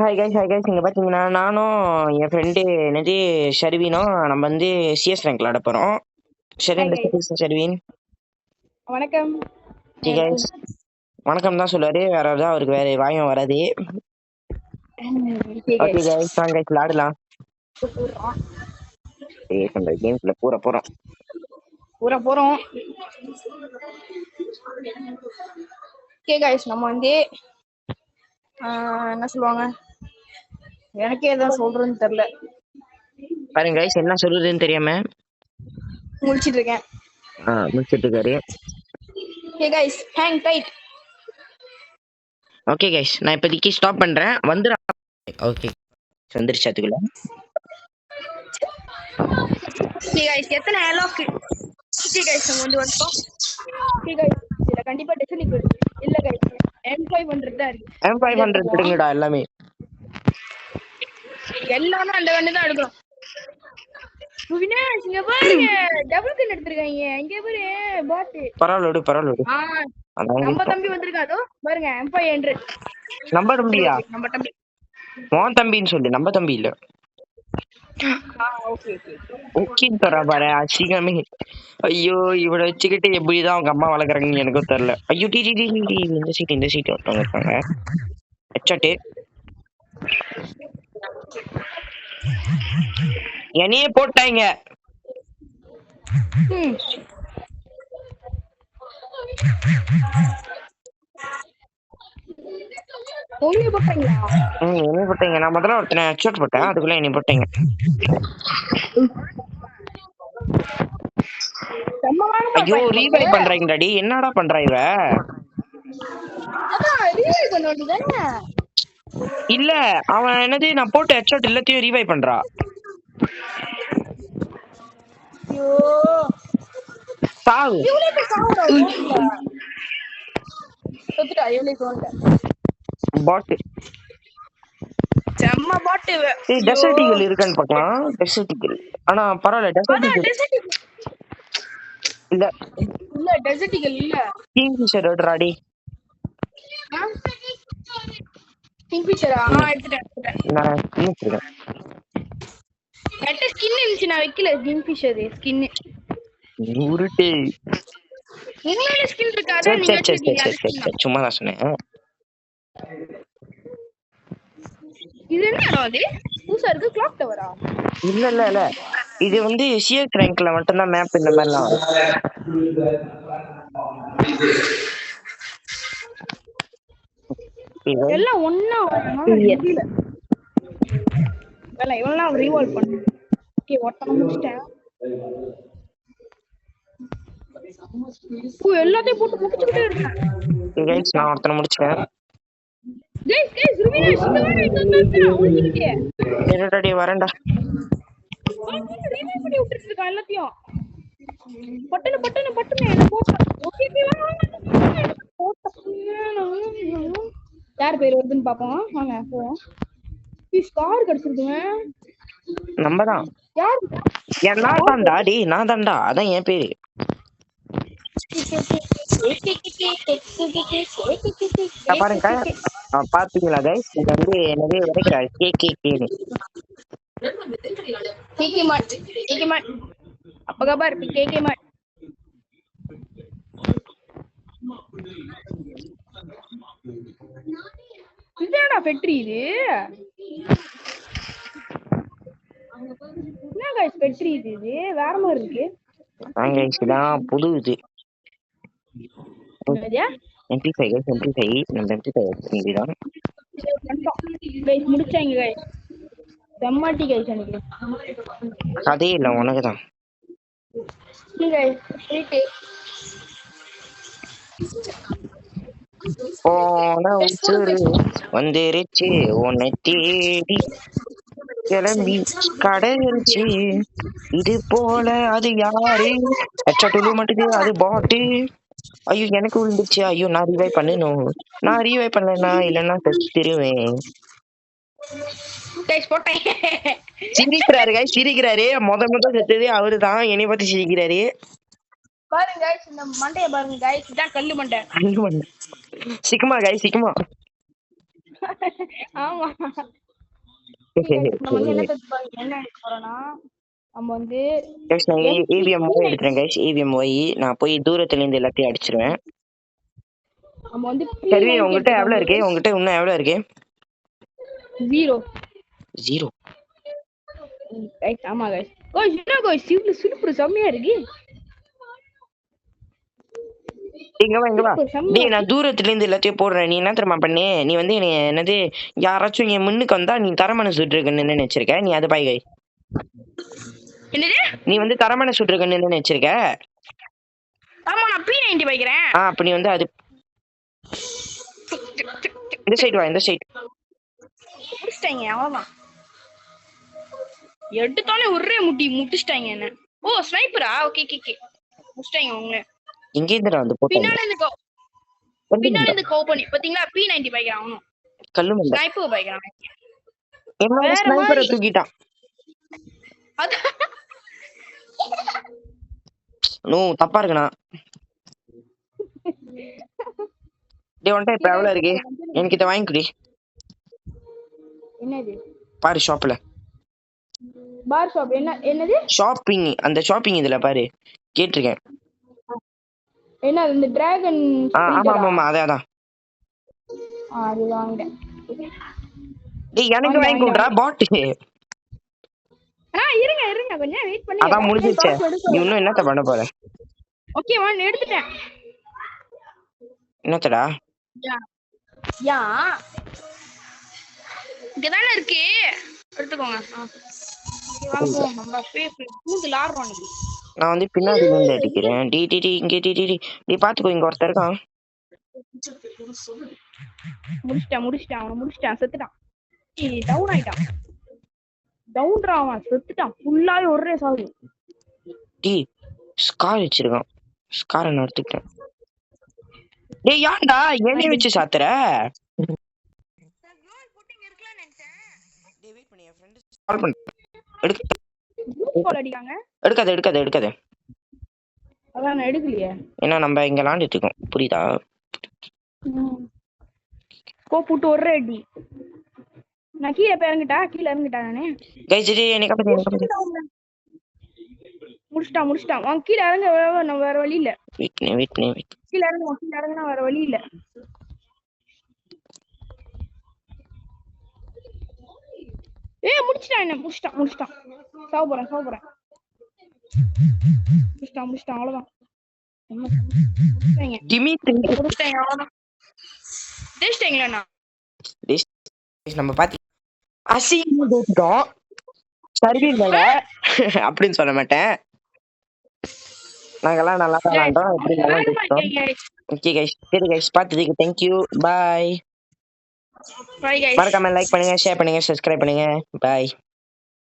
Hi guys இங்க பாத்தீங்கன்னா நானும் என் ஃப்ரெண்டு என்னது ஷர்வீனும் நம்ம வந்து சிஎஸ் ரேங்க் விளாட போறோம். ஷர்வீன் ஷர்வீன் வணக்கம். ஓகே கைஸ் வணக்கம் தான் சொல்லுவாரு, வேற ஏதாவது அவருக்கு வேற வாயும் வராது. ஓகே கைஸ் வாங்க கைஸ் விளாடலாம். இந்த கேம்ஸ்ல போறோம். ஓகே கைஸ் நம்ம வந்து என்ன சொல்லுவாங்க, எனக்கே எதாவது சொல்றதுன்னு தெரியல. பாருங்க கைஸ் என்ன சொல்றதுன்னு தெரியாம முடிச்சிட்டு இருக்கேன். முடிச்சிட்டு இருக்காரு. Okay guys hang tight. Okay guys நான் இப்போதைக்கு ஸ்டாப் பண்றேன். வந்துடா. ஓகே வந்துருச்சு அதுக்குள்ள. ஓகே கைஸ் எத்தனை அலாக்? ஓகே கைஸ் நம்ம வந்து வந்தோம். ஓகே கைஸ் இதுல கண்டிப்பா டெசிலிக் இல்ல கைஸ், M500 தான் இருக்கு. M500 எடுங்கடா. எல்லாமே அந்த கண்ணு தான் எடுக்கணும். வினேஷ் இங்க பாருங்க, டபுள் கன் எடுத்துருக்காங்க. இங்க பாரு பாட். பரவாயில்ல. நம்ம தம்பி வந்திருக்காதோ பாருங்க, M500. நம்ம தம்பியா? நம்ம தம்பி. உன் தம்பின்னு சொல்லு, நம்ம தம்பி இல்ல. ஓகே தரா பாரு அசிங்கமே. ஐயோ இவனை வச்சுக்கிட்டு எப்படிதான் அவங்க அம்மா வளர்க்குறாங்கன்னு எனக்கும் தெரியல. ஐயோ டி இந்த சீட் ஒருத்தவங்க இருக்காங்க. ஹெட்ஷாட்டு என்னையே போட்டாங்க. என்ன போட்டீங்க? நான் முதல்ல ஒருத்தனை ஹெட்ஷாட் போட்டேன், அதுக்குள்ள என்ன போட்டீங்க. ஐயோ ரீவைவ் பண்றாங்கடாடி, என்னடா பண்றா இவ? இல்ல அவன் என்னது நான் போட்ட ஹெட்ஷாட் எல்லாத்தையும் ரீவைவ் பண்றா. சாவு பாட். செம்ம பாட். டெசர்ட் ஈகிள் இருக்கான்னு பார்க்கலாம். டெசர்ட் ஈகிள் ஆனா பரவாயில்ல. டெசர்ட் ஈகிள் இல்ல டெசர்ட் ஈகிள் இல்ல. கிங்ஃபிஷர் எடுறாடி. கிங்ஃபிஷர் எடுத்துட்டேன். நான் எடுத்துட்டேன். கரெக்ட்டா ஸ்கின் இருந்துச்சு, நான் வைக்கல. கிங்ஃபிஷர் ஸ்கின் உருட்டு. உங்களோட ஸ்கின் இருக்காதா? நீங்க சரி சும்மா தான் சொன்னேன். இது என்ன அது? புதுசா இருக்கு. கிளாக் டவரா? இல்ல இது வந்து சிஎஸ் ரேங்க்ல மட்டும் தான் மேப் இந்த மாதிரிலாம் வரும். எல்லாம் ஒண்ணா தெரியல. வேலை இவெல்லாம் ரீவால்வ் பண்ணு. ஓகே ஒட்டன முடிச்சிட்டேன். எல்லாத்தையும் போட்டு முடிச்சிட்டே இருக்கேன். गाइस நான் ஒருத்தனை முடிச்சேன். गाइस ருவினேஷ் இந்த ஒளிஞ்சிட்டே. என்னடா வரேன்டா. ரீவைவ் பண்ணி விட்டுட்டு இருக்க எல்லாத்தையும். பட்டன என்ன போட்டு. ஓகே யார் பேர் வருதுன்னு பாப்போம். வாங்க போவோம். ஸ்கார் கிடைச்சிருக்குங்க. நம்ம தான். யார்? நான் தான்டா. அதான் என் பேரு. பாருங்க பாத்தீங்களா கைஸ், இது வந்து என்னது வரைக்கிறாரு கேன்னு. அப்ப கபார் கேகே மாட். இதுடா பெட்ரி இது. என்ன गाइस பெட்ரி இது வேற மாதிரி இருக்கு. கைஸ் இதான் புது இது. என்னது? MP5 நம்ம MP5 எடுத்துக்கலாம். गाइस முடிச்சாங்க गाइस. செம்மட்டி गाइस எனக்கு. அதே இல்ல உனக்கு தான். गाइस ரீடே. போன உசுறு வந்துருச்சு உன்னை தேடி கிளம்பி கடையரிச்சு. இது போல அது யாரு? ஹெட்ஷாட் மட்டுது அது பாட்டு. ஐயோ எனக்கு விழுந்துச்சு. ஐயோ நான் ரீவைவ் பண்ணணும். நான் ரீவைவ் பண்ணலன்னா இல்லைன்னா செத்துருவேன். சிரிக்கிறாரு. முதல் செத்தது அவருதான். என்னை பத்தி சிரிக்கிறாரு. பாருங்க गाइस இந்த மண்டைய பாருங்க गाइस, இதான் கல்லு மண்டை. சிக்குமா गाइस சிக்குமா. ஆமா நம்ம வந்து என்ன எடுக்க போறோம்னா நம்ம வந்து கைஸ் நான் ஏவிஎம் ஒய் எடுக்கிறேன் கைஸ். ஏவிஎம் ஒய் நான் போய் தூரத்துல இருந்து எல்லாத்தையும் அடிச்சிருவேன். நம்ம வந்து சரி உங்ககிட்ட எவ்வளவு இருக்கு? உங்ககிட்ட இன்னும் எவ்வளவு இருக்கு? 0 கைஸ். ஆமா கைஸ். என்ன கைஸ் சிலிப்பு செம்மையா இருக்கு. இங்க வா டேய் நான் தூரத்துல இருந்து எல்லாத்தையும் போடுறேன். நீ என்ன தெரியுமா பண்ணு? நீ வந்து என்னது யாராச்சும் என் முன்னுக்கு வந்தா நீ தரமான சுட்டுருக்கன்னு நினைச்சிருக்க. நீ அது பாய் கை. என்னது? நீ வந்து தரமான சுட்டுருக்கன்னு நினைச்சிருக்க. ஆமா நான் P90 வைக்கிறேன். அப்ப நீ வந்து அது இந்த சைடு வா. இந்த சைடு முடிச்சிட்டாங்க. அவ்வளவுதான். எடுத்தானே ஒரே முட்டிச்சிட்டாங்க என்ன. ஓ ஸ்னைப்பரா? ஓகே முடிச்சிட்டாங்க உங்க. எங்க இருந்துடா வந்து போட்டாங்க? பின்னால இருந்து கோ பண்ணி பாத்தீங்களா? P90 வைக்கிறான் அவனும். கல்லு மண்ட ஸ்னைப்பர் வைக்கிறான். என்னோட ஸ்னைப்பரை தூக்கிட்டான். நோ தப்பா இருக்குண்ணா. டேய் ஒன் டைப் எவ்வளவு இருக்கு? எனக்கு இத வாங்கி குடி. என்னது? பாரு ஷாப்ல. பார் ஷாப் என்னது? ஷாப்பிங். அந்த ஷாப்பிங் இதுல பாரு. கேட்டிருக்கேன். என்ன இந்த டிராகன்? ஆமா அதான். அது வாங்குறேன். டேய் எனக்கு வாங்கி கொடுடா பாட். இருங்க கொஞ்சம் வெயிட் பண்ணி. அதான் முடிஞ்சிருச்சே. நீ இன்னும் என்னத்த பண்ண போற? ஓகே நான் எடுத்துட்டேன். என்னத்தடா? யா இங்க தான இருக்கு. எடுத்துக்கோங்க. நான் வந்து பின்னாடி இருந்து அடிக்கிறேன். நீ பாத்துக்கோ. இங்க ஒருத்தர் இருக்கான். முடிச்சிட்டான் செத்துட்டான். டவுன் ஆயிட்டான். டவுன்ரா அவன் செத்துட்டான். ஃபுல்லாவே ஒரே சாவு. டேய் ஸ்கார் வச்சிருக்கான். ஸ்காரை நான் எடுத்துக்கிட்டேன். டேய் யாண்டா என்னை வச்சு சாத்துற? டேய் வெயிட் பண்ணி என் ஃப்ரெண்ட் கால் பண்றேன். எடுக்காத. அதான் நான் எடுக்கலையே. ஏன்னா நம்ம இங்க விளையாண்டுட்டு இருக்கோம். புரியுதா? போட்டு ஒரே அடி. நான் கீழே இறங்கிட்டா நானே. கைஸ் எனக்கு முடிச்சிட்டான். அவன் கீழே இறங்க நம்ம வேற வழி இல்ல. வெயிட் கீழே இறங்கினா வேற வழி இல்ல. முடிச்சிட்டான். சாவ போறேன். முடிச்சிட்டான் அவ்வளவுதான். நம்ம பாத்தி அசிங்கமா அப்படின்னு சொல்ல மாட்டேன். நாங்கெல்லாம் நல்லா தான் விளையாண்டோம். எப்படி நல்லா ஓகே கைஸ். சரி கைஸ் பார்த்ததுக்கு தேங்க்யூ. பாய். மறக்காம லைக் பண்ணுங்க, ஷேர் பண்ணுங்க, சப்ஸ்கிரைப் பண்ணுங்க. பாய்.